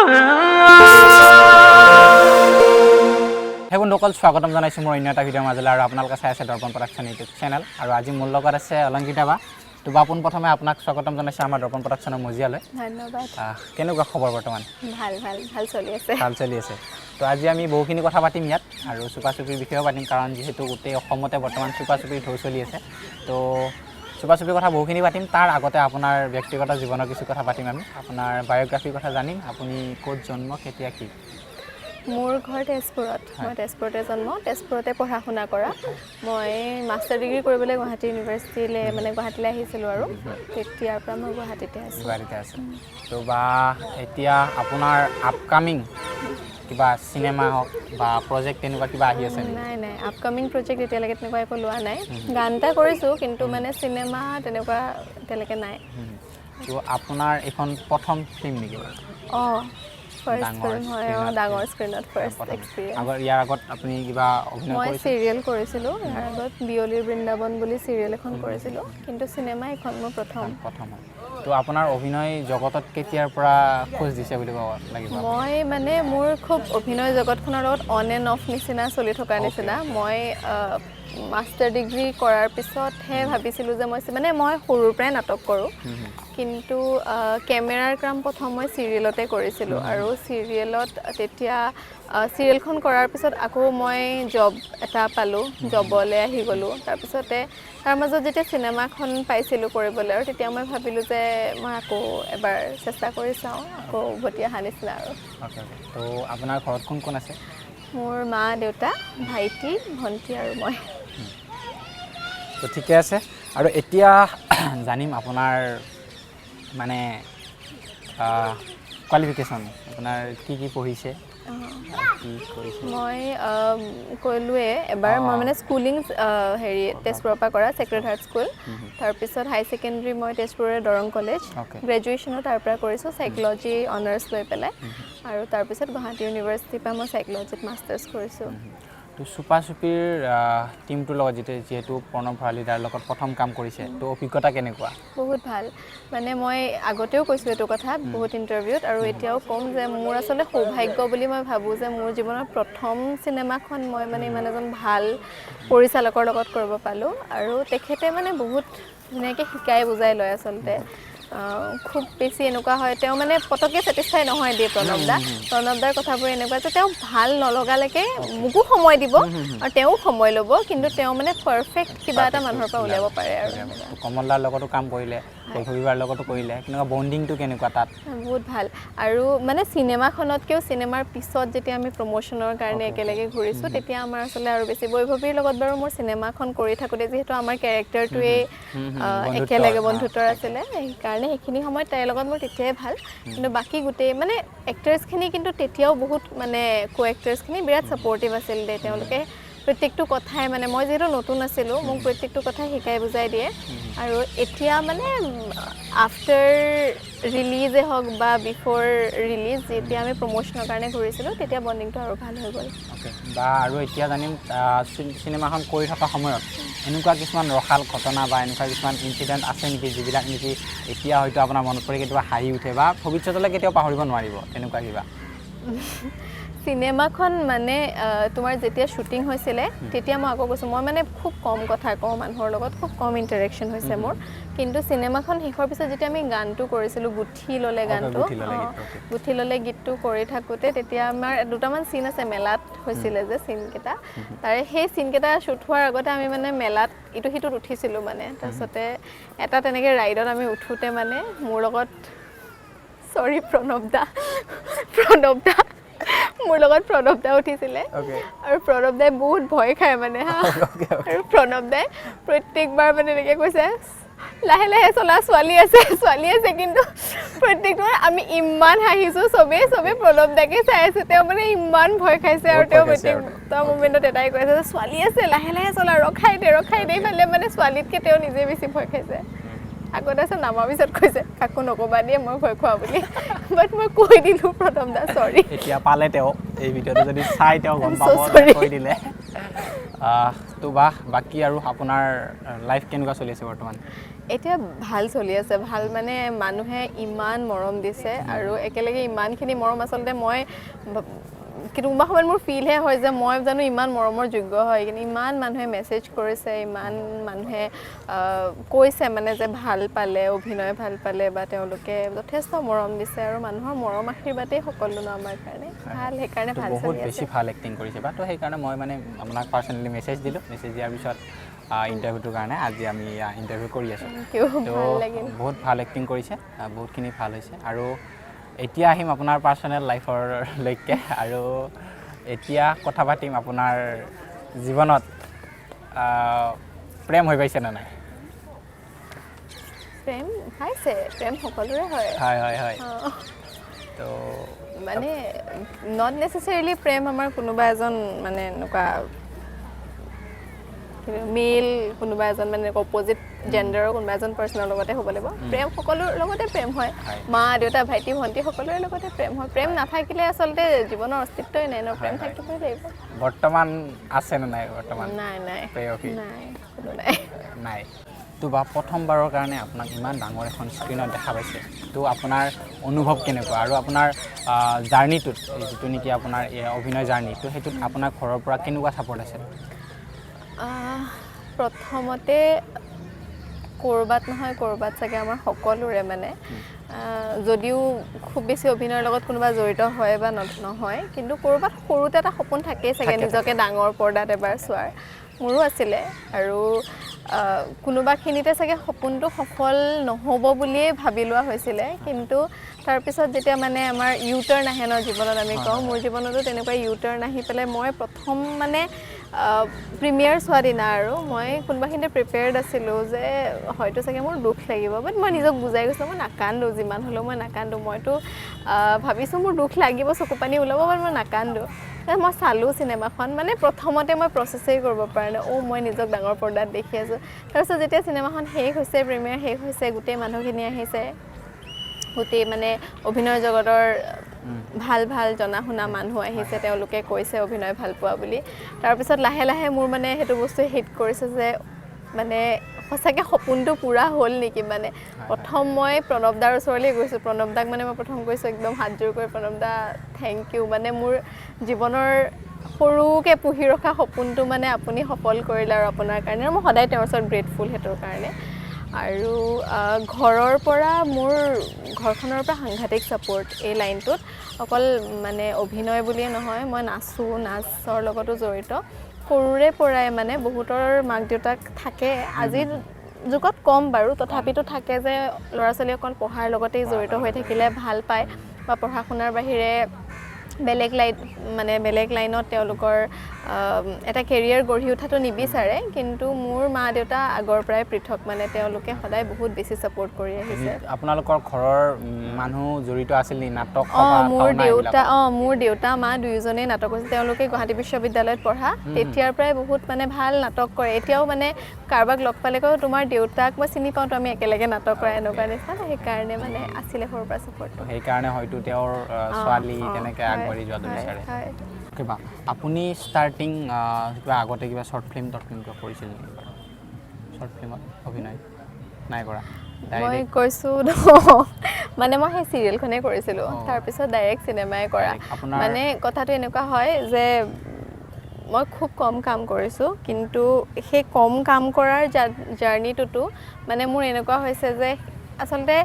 হে বন্ধুসকল স্বাগতম জনাইছোঁ মোৰ অন্য এটা ভিডিঅ'ৰ মাজলৈ আৰু আপোনালোকে চাই আছে দৰ্পণ প্ৰডাকশ্যন ইউটিউব চেনেল আৰু আজি মোৰ লগত আছে অলংকৃতা বা তো বাপুন প্ৰথমে আপোনাক স্বাগতম জনাইছোঁ আমাৰ দৰ্পণ প্ৰডাকশ্যনৰ মজিয়ালৈ ধন্যবাদ কেনেকুৱা খবৰ বৰ্তমান ভাল চলি আছে তো আজি আমি বহুখিনি কথা পাতিম ইয়াত আৰু চুপাচুপিৰ বিষয়েও পাতিম কাৰণ যিহেতু গোটেই অসমতে বৰ্তমান চুপাচুপিৰ ঢৌ চলি আছে তো চুপাচুপিৰ কথা বহুখিনি পাতিম তাৰ আগতে আপোনাৰ ব্যক্তিগত জীৱনৰ কিছু কথা পাতিম আমি আপোনাৰ বায়োগ্ৰাফিৰ কথা জানিম আপুনি ক'ত জন্ম কেতিয়া কি মোৰ ঘৰ তেজপুৰত মই তেজপুৰতে জন্ম তেজপুৰতে পঢ়া শুনা কৰা মই মাষ্টাৰ ডিগ্ৰী কৰিবলৈ গুৱাহাটী ইউনিভাৰ্চিটিলৈ গুৱাহাটীলৈ আহিছিলোঁ আৰু তেতিয়াৰ পৰা মই গুৱাহাটীতে আছোঁ তো বা এতিয়া আপোনাৰ আপকামিং কিবা চিনেমা হওক বা প্ৰজেক্ট তেনেকুৱা কিবা আহি আছে নাই আপকামিং প্ৰজেক্ট এতিয়ালৈকে তেনেকুৱা একো লোৱা নাই গান এটা কৰিছোঁ কিন্তু চিনেমা তেনেকুৱা এতিয়ালৈকে নাই তো আপোনাৰ এখন প্ৰথম ফিল্ম নেকি ডাঙৰ স্ক্ৰীণত ফাৰ্ষ্ট এক্সপিৰিয়েঞ্চ ইয়াৰ আগত আপুনি কিবা অভিনয় মই চিৰিয়েল কৰিছিলোঁ ইয়াৰ আগত বিয়লিৰ বৃন্দাবন বুলি চিৰিয়েল এখন কৰিছিলোঁ কিন্তু চিনেমা এখন মোৰ প্ৰথম তো আপোনাৰ অভিনয় জগতত কেতিয়াৰ পৰা খোজ দিছে বুলি ক'ব লাগিব মই মোৰ খুব অভিনয় জগতখনৰ লগত অন এণ্ড অফ নিচিনা চলি থকাৰ নিচিনা মই মাষ্টাৰ ডিগ্ৰী কৰাৰ পিছতহে ভাবিছিলোঁ যে মই সৰুৰ পৰাই নাটক কৰোঁ কিন্তু কেমেৰাৰ কাম প্ৰথম মই চিৰিয়েলতে কৰিছিলোঁ আৰু চিৰিয়েলত তেতিয়া চিৰিয়েলখন কৰাৰ পিছত আকৌ মই জব এটা পালোঁ জবলৈ আহি গ'লোঁ তাৰপিছতে তাৰ মাজত যেতিয়া চিনেমাখন পাইছিলোঁ কৰিবলৈ আৰু তেতিয়া মই ভাবিলোঁ যে মই আকৌ এবাৰ চেষ্টা কৰি চাওঁ আকৌ উভতি অহা নিচিনা আৰু তো আপোনাৰ ঘৰত কোন কোন আছে মোৰ মা দেউতা ভাইটি ভণ্টি আৰু মই তো ঠিকে আছে আৰু এতিয়া জানিম আপোনাৰ কোৱালিফিকেশ্যন আপোনাৰ কি পঢ়িছে মই ক'লোৱে এবাৰ মই স্কুলিং তেজপুৰৰ পৰা কৰা ছেক্ৰেড হাৰ্ট স্কুল তাৰপিছত হাই ছেকেণ্ডেৰী মই তেজপুৰৰে দৰং কলেজ গ্ৰেজুৱেশ্যনো তাৰ পৰা কৰিছোঁ চাইক'লজি অনাৰ্ছ লৈ পেলাই আৰু তাৰপিছত গুৱাহাটী ইউনিভাৰ্চিটিৰ পৰা মই চাইক'লজিত মাষ্টাৰ্ছ কৰিছোঁ তো চুপাচুপিৰ টিমটোৰ লগত যিহেতু প্ৰণৱ ভৰালীদাৰ লগত প্ৰথম কাম কৰিছে তো অভিজ্ঞতা কেনেকুৱা বহুত ভাল মই আগতেও কৈছোঁ এইটো কথা বহুত ইণ্টাৰভিউত আৰু এতিয়াও ক'ম যে মোৰ আচলতে সৌভাগ্য বুলি মই ভাবোঁ যে মোৰ জীৱনৰ প্ৰথম চিনেমাখন মই ইমান এজন ভাল পৰিচালকৰ লগত কৰিব পালোঁ আৰু তেখেতে বহুত ধুনীয়াকৈ শিকাই বুজাই লয় আচলতে খুব বেছি এনেকুৱা হয় তেওঁ পটককৈ ছেটিছফাই নহয় দিয়ে প্ৰণৱদাৰ কথাবোৰ এনেকুৱা যে তেওঁ ভাল নলগালৈকে মোকো সময় দিব আৰু তেওঁ সময় ল'ব কিন্তু তেওঁ পাৰফেক্ট কিবা এটা মানুহৰ পৰা উলিয়াব পাৰে আৰু কমলদাৰ লগতো কাম কৰিলে ভবিবাৰ লগতো কৰিলে কেনেকুৱা বণ্ডিংটো কেনেকুৱা তাত বহুত ভাল আৰু চিনেমাখনতকৈও চিনেমাৰ পিছত যেতিয়া আমি প্ৰমোশ্যনৰ কাৰণে একেলগে ঘূৰিছোঁ তেতিয়া আমাৰ আচলতে আৰু বেছি বৈভৱীৰ লগত বাৰু মোৰ চিনেমাখন কৰি থাকোঁতে যিহেতু আমাৰ কেৰেক্টাৰটোৱেই একেলগে বন্ধুত্বৰ আছিলে সেইকাৰণে সেইখিনি সময়ত তাইৰ লগত মোৰ তেতিয়াই ভাল কিন্তু বাকী গোটেই এক্টাৰ্ছখিনি কিন্তু তেতিয়াও বহুত কো এক্টাৰ্ছখিনি বিৰাট ছাপৰ্টিভ আছিল দেই তেওঁলোকে প্ৰত্যেকটো কথাই মই যিহেতু নতুন আছিলোঁ মোক প্ৰত্যেকটো কথাই শিকাই বুজাই দিয়ে আৰু এতিয়া আফটাৰ ৰিলিজে হওক বা বিফ'ৰ ৰিলিজ যেতিয়া আমি প্ৰমোশ্যনৰ কাৰণে ঘূৰিছিলোঁ তেতিয়া বণ্ডিংটো আৰু ভাল হৈ গ'ল বা আৰু এতিয়া জানিম চিনেমাখন কৰি থকা সময়ত এনেকুৱা কিছুমান ৰসাল ঘটনা বা এনেকুৱা কিছুমান ইনচিডেণ্ট আছে নেকি যিবিলাক নেকি এতিয়া হয়তো আপোনাৰ মনত পৰি কেতিয়াবা হাঁহি উঠে বা ভৱিষ্যতলৈ কেতিয়াও পাহৰিব নোৱাৰিব তেনেকুৱা কিবা চিনেমাখন তোমাৰ যেতিয়া শ্বুটিং হৈছিলে তেতিয়া মই আকৌ কৈছোঁ মই খুব কম কথা কওঁ মানুহৰ লগত খুব কম ইণ্টাৰেকশ্যন হৈছে মোৰ কিন্তু চিনেমাখন শেষৰ পিছত যেতিয়া আমি গানটো কৰিছিলোঁ গুঠি ল'লে গীতটো কৰি থাকোঁতে তেতিয়া আমাৰ দুটামান চিন আছে মেলাত হৈছিলে যে চিনকেইটা তাৰে সেই চিনকেইটা শ্বুট হোৱাৰ আগতে আমি মেলাত ইটো সিটোত উঠিছিলোঁ তাৰপিছতে এটা তেনেকৈ ৰাইডত আমি উঠোঁতে মোৰ লগত চৰি প্ৰণৱদা মোৰ লগত প্ৰণৱদা উঠিছিলে আৰু প্ৰণৱদাই বহুত ভয় খায় আৰু প্ৰণৱদাই প্ৰত্যেকবাৰ এনেকৈ কৈছে লাহে লাহে চলা ছোৱালী আছে কিন্তু প্ৰত্যেকবাৰ আমি ইমান হাঁহিছোঁ চবেই প্ৰণৱদাকে চাই আছে তেওঁ ইমান ভয় খাইছে আৰু তেওঁ প্ৰত্যেকটা মুমেণ্টত এটাই কৈ আছে যে ছোৱালী আছে লাহে লাহে চলা ৰখাই দে ইফালে ছোৱালীতকৈ তেওঁ নিজে বেছি ভয় খাইছে আগতে আছে নামাৰ পিছত কৈছে কাকো নক'বা দিয়ে মই ভয় খোৱা বুলি বাট মই কৈ দিলোঁ প্ৰথমদা চৰি এতিয়া পালে তেওঁ এই ভিডিঅ'টো যদি চাই তেওঁ গম পাব কৈ দিলে তো বাকী আৰু আপোনাৰ লাইফ কেনেকুৱা চলি আছে বৰ্তমান এতিয়া ভাল চলি আছে ভাল মানে মানুহে ইমান মৰম দিছে আৰু একেলগে ইমানখিনি মৰম আচলতে মই কোনোবা সময়ত মোৰ ফিলহে হয় যে মই জানো ইমান মৰমৰ যোগ্য হয় কিন্তু ইমান মানুহে মেছেজ কৰিছে ইমান মানুহে কৈছে মানে যে ভাল পালে অভিনয় ভাল পালে বা তেওঁলোকে যথেষ্ট মৰম দিছে আৰু মানুহৰ মৰম আশীৰ্বাদেই সকলো ন আমাৰ কাৰণে ভাল সেইকাৰণে ভাল চলি আছে বহুত বেছি ভাল এক্টিং কৰিছে বা তো সেইকাৰণে মই মানে আপোনাক পাৰ্চনেলি মেছেজ দিলোঁ মেছেজ দিয়াৰ পিছত ইণ্টাৰভিউটোৰ কাৰণে আজি আমি ইণ্টাৰভিউ কৰি আছোঁ বহুত ভাল এক্টিং কৰিছে বহুতখিনি ভাল হৈছে আৰু এতিয়া আহিম আপোনাৰ পাৰ্চনেল লাইফৰলৈকে আৰু এতিয়া কথা পাতিম আপোনাৰ জীৱনত প্ৰেম হৈ পাইছে নে নাই প্ৰেম পাইছে প্ৰেম সকলোৰে হয় হয় হয় হয় তো মানে নট নেচেচাৰিলি প্ৰেম আমাৰ কোনোবা এজন মানে এনেকুৱা মেল কোনোবা এজন মানে অপজিট জেণ্ডাৰৰ কোনোবা এজন পাৰ্চনৰ লগতে হ'ব লাগিব প্ৰেম সকলোৰ লগতে প্ৰেম হয় মা দেউতা ভাইটি ভণ্টি সকলোৰে লগতে প্ৰেম হয় প্ৰেম নাথাকিলে আচলতে জীৱনৰ অস্তিত্বই নাই ন প্ৰেম থাকিবই লাগিব বৰ্তমান আছে নে নাই বৰ্তমান নাই নাই নাই তো প্ৰথমবাৰৰ কাৰণে আপোনাক ইমান ডাঙৰ এখন স্ক্ৰীণত দেখা পাইছে তো আপোনাৰ অনুভৱ কেনেকুৱা আৰু আপোনাৰ জাৰ্ণিটোত যিটো নেকি আপোনাৰ অভিনয় জাৰ্ণি তো সেইটোত আপোনাৰ ঘৰৰ পৰা কেনেকুৱা ছাপৰ্ট আছে প্ৰথমতে ক'ৰবাত নহয় ক'ৰবাত চাগে আমাৰ সকলোৰে মানে যদিও খুব বেছি অভিনয়ৰ লগত কোনোবা জড়িত হয় বা নহয় কিন্তু ক'ৰবাত সৰুতে এটা সপোন থাকেই চাগে নিজকে ডাঙৰ পৰ্দাত এবাৰ চোৱাৰ মোৰো আছিলে আৰু কোনোবাখিনিতে চাগে সপোনটো সফল নহ'ব বুলিয়েই ভাবি লোৱা হৈছিলে কিন্তু তাৰপিছত যেতিয়া মানে আমাৰ ইউটাৰ্ণ আহে ন জীৱনত আমি কওঁ মোৰ জীৱনতো তেনেকুৱা ইউটাৰ্ণ আহি পেলাই মই প্ৰথম মানে প্ৰিমিয়াৰ চোৱা দিনা আৰু মই কোনোবাখিনিতে প্ৰিপেয়াৰ্ড আছিলোঁ যে হয়তো চাগে মোৰ দুখ লাগিব বাট মই নিজক বুজাই গৈছিলোঁ মই নাকান্দো যিমান হ'লেও মই নাকান্দো মইতো ভাবিছোঁ মোৰ দুখ লাগিব চকু পানী ওলাব বাট মই নাকান্দো মই চালোঁ চিনেমাখন মানে প্ৰথমতে মই প্ৰচেছেই কৰিব পৰা নাই মই নিজক ডাঙৰ পৰ্দাত দেখি আছোঁ তাৰপিছত যেতিয়া চিনেমাখন শেষ হৈছে প্ৰিমিয়াৰ শেষ হৈছে গোটেই মানুহখিনি আহিছে গোটেই মানে অভিনয় জগতৰ ভাল ভাল জনা শুনা মানুহ আহিছে তেওঁলোকে কৈছে অভিনয় ভাল পোৱা বুলি তাৰপিছত লাহে লাহে মোৰ মানে সেইটো বস্তু হিট কৰিছে যে মানে সঁচাকৈ সপোনটো পূৰা হ'ল নেকি মানে প্ৰথম মই প্ৰণৱ দাৰ ওচৰলৈ গৈছোঁ প্ৰণৱ দাক মানে মই প্ৰথম কৈছোঁ একদম হাতযোৰ কৰি প্ৰণৱ দা থেংক ইউ মানে মোৰ জীৱনৰ সৰুকৈ পুহি ৰখা সপোনটো মানে আপুনি সফল কৰিলে আৰু আপোনাৰ কাৰণে আৰু মই সদায় তেওঁৰ ওচৰত গ্ৰেটফুল সেইটোৰ কাৰণে আৰু ঘৰৰ পৰা মোৰ ঘৰখনৰ পৰা সাংঘাতিক ছাপোৰ্ট এই লাইনটোত অকল মানে অভিনয় বুলিয়ে নহয় মই নাচৰ লগতো জড়িত সৰুৰে পৰাই মানে বহুতৰ মাক দেউতাক থাকে আজিৰ যুগত কম বাৰু তথাপিতো থাকে যে ল'ৰা ছোৱালী অকল পঢ়াৰ লগতেই জড়িত হৈ থাকিলে ভাল পায় বা পঢ়া শুনাৰ বাহিৰে বেলেগ লাইনত তেওঁলোকৰ এটা কেৰিয়াৰ গঢ়ি উঠাটো নিবিচাৰে কিন্তু মোৰ মা দেউতা আগৰ পৰাই পৃথক মানে তেওঁলোকে সদায় বহুত বেছি ছাপোৰ্ট কৰি আহিছে আপোনালোকৰ ঘৰৰ মানুহ জড়িত আছিল নি নাটক মোৰ দেউতা মা দুয়োজনেই নাটক কৰিছিল তেওঁলোকে গুৱাহাটী বিশ্ববিদ্যালয়ত পঢ়া তেতিয়াৰ পৰাই বহুত মানে ভাল নাটক কৰে এতিয়াও মানে কাৰোবাক লগ পালে কওঁ তোমাৰ দেউতাক মই চিনি পাওঁ তো আমি একেলগে নাটক কৰা এনেকুৱা নিচিনা সেইকাৰণে মানে আছিলে সৰুৰ পৰা ছাপোৰ্টটো সেইকাৰণে হয়তো তেওঁৰ ছোৱালী তেনেকৈ আগবাঢ়ি যোৱাটো বিচাৰে কিবা আপুনি ষ্টাৰ্টিং কিবা আগতে কিবা শ্বৰ্ট ফিল্ম কিবা কৰিছিল নেকি শ্বৰ্ট ফিল্মত অভিনয় নাই কৰা মই কৈছোঁ মানে মই সেই চিৰিয়েলখনেই কৰিছিলোঁ তাৰপিছত ডাইৰেক্ট চিনেমাই কৰা মানে কথাটো এনেকুৱা হয় যে মই খুব কম কাম কৰিছোঁ কিন্তু সেই কম কাম কৰাৰ জাৰ্ণিটোতো মানে মোৰ এনেকুৱা হৈছে যে আচলতে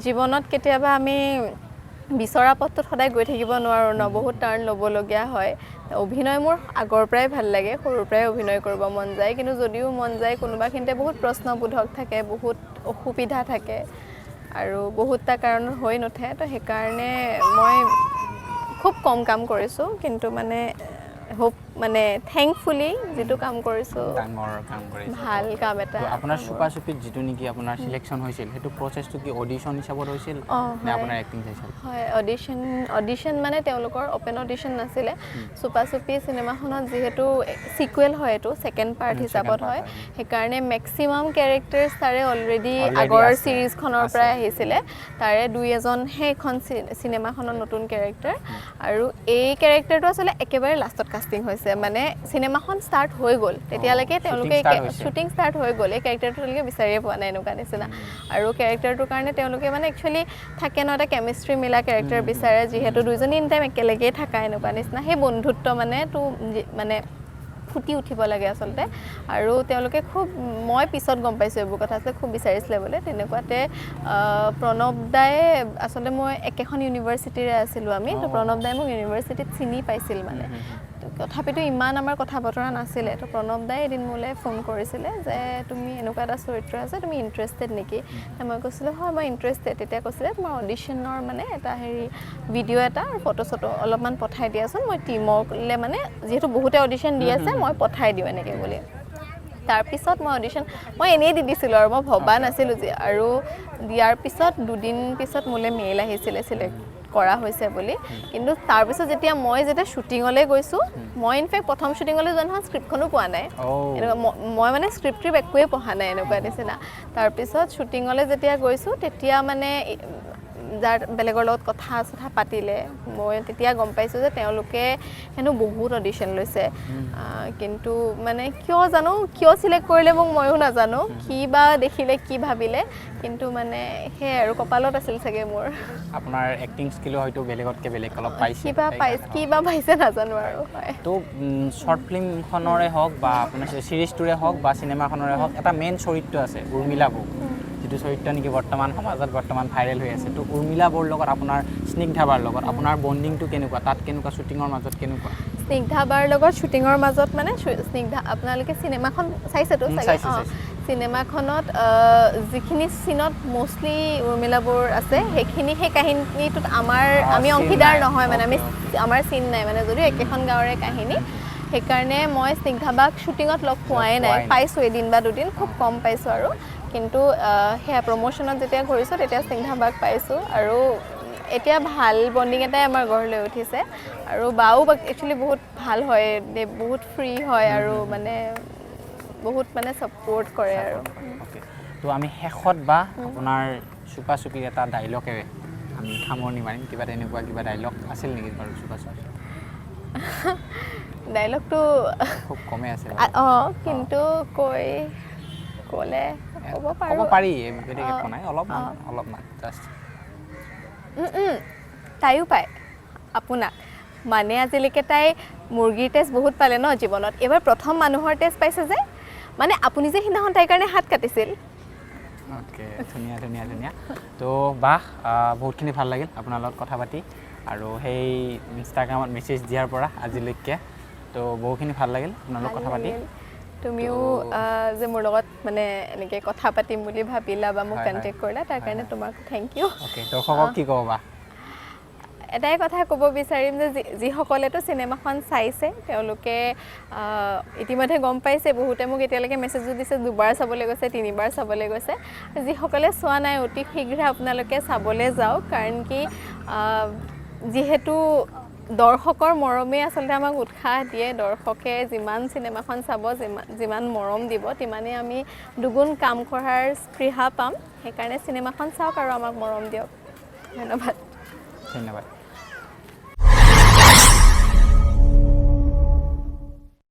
জীৱনত কেতিয়াবা আমি বিচৰা পথটোত সদায় গৈ থাকিব নোৱাৰোঁ ন বহুত টাৰ্ণ ল'বলগীয়া হয় অভিনয় মোৰ আগৰ পৰাই ভাল লাগে সৰুৰ পৰাই অভিনয় কৰিব মন যায় কিন্তু যদিও মন যায় কোনোবাখিনিতে বহুত প্ৰশ্নবোধক থাকে বহুত অসুবিধা থাকে আৰু বহুতটা কাৰণত হৈ নুঠে তো সেইকাৰণে মই খুব কম কাম কৰিছোঁ কিন্তু মানে হোপ মানে থেংকফুলি যিটো কাম কৰিছোঁ ডাঙৰ কাম কৰিছোঁ ভাল কাম এটা আপোনাৰ চুপাচুপিত যিটো নেকি আপোনাৰ চিলেকশ্যন হৈছিল সেইটো প্ৰচেছটো কি অডিশ্যন হিচাপত হৈছিল নে আপোনাৰ এক্টিং চাইছিল হয় অডিশ্যন মানে তেওঁলোকৰ অপেন অডিশ্যন নাছিলে চুপাচুপি চিনেমাখনত যিহেতু ছিকুৱেল হয় এইটো ছেকেণ্ড পাৰ্ট হিচাপত হয় সেইকাৰণে মেক্সিমাম কেৰেক্টাৰ্ছ তাৰে অলৰেডি আগৰ ছিৰিজখনৰ পৰাই আহিছিলে তাৰে দুই এজনহে এখন চিনেমাখনৰ নতুন কেৰেক্টাৰ আৰু এই কেৰেক্টাৰটো আচলতে একেবাৰে লাষ্টত কাষ্টিং হৈছে হৈছে মানে চিনেমাখন ষ্টাৰ্ট হৈ গ'ল তেতিয়ালৈকে তেওঁলোকে শ্বুটিং ষ্টাৰ্ট হৈ গ'ল এই কেৰেক্টাৰটো তেওঁলোকে বিচাৰিয়ে পোৱা নাই এনেকুৱা নিচিনা আৰু কেৰেক্টাৰটোৰ কাৰণে তেওঁলোকে মানে একচুৱেলি থাকে ন এটা কেমিষ্ট্ৰি মিলা কেৰেক্টাৰ বিচাৰে যিহেতু দুইজনী ইন টাইম একেলগেই থাকা এনেকুৱা নিচিনা সেই বন্ধুত্ব মানে ফুটি উঠিব লাগে আচলতে আৰু তেওঁলোকে খুব মই পিছত গম পাইছোঁ এইবোৰ কথা আচলতে খুব বিচাৰিছিলে বোলে তেনেকুৱাতে প্ৰণৱ দায়ে আচলতে মই একেখন ইউনিভাৰ্চিটিৰে আছিলোঁ আমি তো প্ৰণৱ দায়ে মোক ইউনিভাৰ্চিটিত চিনি পাইছিল মানে তথাপিতো ইমান আমাৰ কথা বতৰা নাছিলে তো প্ৰণৱ দাই এদিন মোলৈ ফোন কৰিছিলে যে তুমি এনেকুৱা এটা চৰিত্ৰ আছে তুমি ইণ্টাৰেষ্টেড নেকি মই কৈছিলোঁ হয় মই ইণ্টাৰেষ্টেড তেতিয়া কৈছিলে তোমাৰ অডিশ্যনৰ মানে এটা ভিডিঅ' এটা আৰু ফটো চটো অলপমান পঠাই দিয়াচোন মই টিমলৈ মানে যিহেতু বহুতে অডিশ্যন দি আছে মই পঠাই দিওঁ এনেকৈ বুলি তাৰপিছত মই এনেই দি দিছিলোঁ আৰু মই ভবা নাছিলোঁ যে আৰু দিয়াৰ পিছত দুদিন পিছত মোলৈ মেইল আহিছিলে চিলেক্ট কৰা হৈছে বুলি কিন্তু তাৰপিছত যেতিয়া শ্বুটিঙলৈ গৈছোঁ মই ইনফেক্ট প্ৰথম শ্বুটিঙলৈ যোৱা নহয় স্ক্ৰিপ্টখনো পোৱা নাই মই মানে স্ক্ৰিপ্ট একোৱেই পঢ়া নাই এনেকুৱা নিচিনা তাৰপিছত শ্বুটিঙলৈ যেতিয়া গৈছোঁ তেতিয়া মানে যাৰ বেলেগৰ লগত কথা পাতিলে মই তেতিয়া গম পাইছোঁ যে তেওঁলোকে হেনো বহুত অডিশ্যন লৈছে কিন্তু মানে কিয় চিলেক্ট কৰিলে মোক ময়ো নাজানো কি বা দেখিলে কি ভাবিলে কিন্তু মানে সেয়াই আৰু কপালত আছিল চাগে মোৰ আপোনাৰ এক্টিং স্কিলো হয়তো বেলেগতকৈ বেলেগ অলপ পাইছে কিবা পাইছে নাজানো আৰু তো শ্বৰ্ট ফিল্মখনৰে হওক বা আপোনাৰ ছিৰিজটোৰে হওক বা চিনেমাখনৰে হওক এটা মেইন চৰিত্ৰ আছে উৰ্মিলা বৌ যিটো চৰিত্ৰ নেকি বৰ্তমান সমাজত বৰ্তমান ভাইৰেল হৈ আছে তো উৰ্মিলা বৌৰ লগত আপোনাৰ স্নিগ্ধা বাৰ লগত আপোনাৰ বণ্ডিংটো কেনেকুৱা তাত কেনেকুৱা শ্বুটিঙৰ মাজত কেনেকুৱা স্নিগ্ধা বাৰ লগত শ্বুটিঙৰ মাজত মানে স্নিগ্ধা আপোনালোকে চিনেমাখন চাইছেতো চিনেমাখনত যিখিনি চিনত মষ্টলি উৰ্মিলা বৌৰ আছে সেই কাহিনীটোত আমি অংশীদাৰ নহয় মানে আমাৰ চিন নাই মানে যদিও একেখন গাঁৱৰে কাহিনী সেইকাৰণে মই স্নিগ্ধা বাক শ্বুটিঙত লগ পোৱাই নাই পাইছোঁ এদিন বা দুদিন খুব কম পাইছোঁ আৰু কিন্তু সেয়া প্ৰমোশ্যনত যেতিয়া ঘূৰিছোঁ তেতিয়া স্নিগ্ধা বাক পাইছোঁ আৰু এতিয়া ভাল বণ্ডিং এটাই আমাৰ গঢ় লৈ উঠিছে আৰু বাও একচুৱেলি বহুত ভাল হয় বহুত ফ্ৰী হয় আৰু মানে বহুত মানে ছাপোৰ্ট কৰে আৰু তো আমি শেষত বা আপোনাৰ চুপা চুপিৰ এটা ডাইলগেৰে আমি সামৰণি মাৰিম কিবা তেনেকুৱা কিবা ডাইলগ আছিল নেকি বাৰু চুপা চুপি ডাইলগটো খুব কমে আছে কিন্তু ক'লে ক'ব পাৰি একো নাই অলপমান জাষ্ট তাইও পায় আপোনাক মানে আজিলৈকে তাই মুৰ্গীৰ টেষ্ট বহুত পালে ন জীৱনত এইবাৰ প্ৰথম মানুহৰ টেষ্ট পাইছে যে মানে আপুনি যে সিদিনাখন তাইৰ কাৰণে হাত কাটিছিল অ'কে ধুনীয়া তো বাহ বহুতখিনি ভাল লাগিল আপোনাৰ লগত কথা পাতি আৰু সেই ইনষ্টাগ্ৰামত মেছেজ দিয়াৰ পৰা আজিলৈকে তো বহুখিনি ভাল লাগিল আপোনাৰ লগত কথা পাতি তুমিও যে মোৰ লগত মানে এনেকৈ কথা পাতিম বুলি ভাবিলা বা মোক কণ্টেক্ট কৰিলা তাৰ কাৰণে তোমাক থেংক ইউ দৰ্শকক কি ক'ব বা এটাই কথা ক'ব বিচাৰিম যে যিসকলেতো চিনেমাখন চাইছে তেওঁলোকে ইতিমধ্যে গম পাইছে বহুতে মোক এতিয়ালৈকে মেছেজো দিছে 2বাৰ চাবলৈ গৈছে 3বাৰ চাবলৈ গৈছে যিসকলে চোৱা নাই অতি শীঘ্ৰে আপোনালোকে চাবলৈ যাওক কাৰণ কি যিহেতু দৰ্শকৰ মৰমেই আচলতে আমাক উৎসাহ দিয়ে দৰ্শকে যিমান চিনেমাখন চাব যিমান মৰম দিব তিমানেই আমি দুগুণ কাম কৰাৰ স্পৃহা পাম সেইকাৰণে চিনেমাখন চাওক আৰু আমাক মৰম দিয়ক ধন্যবাদ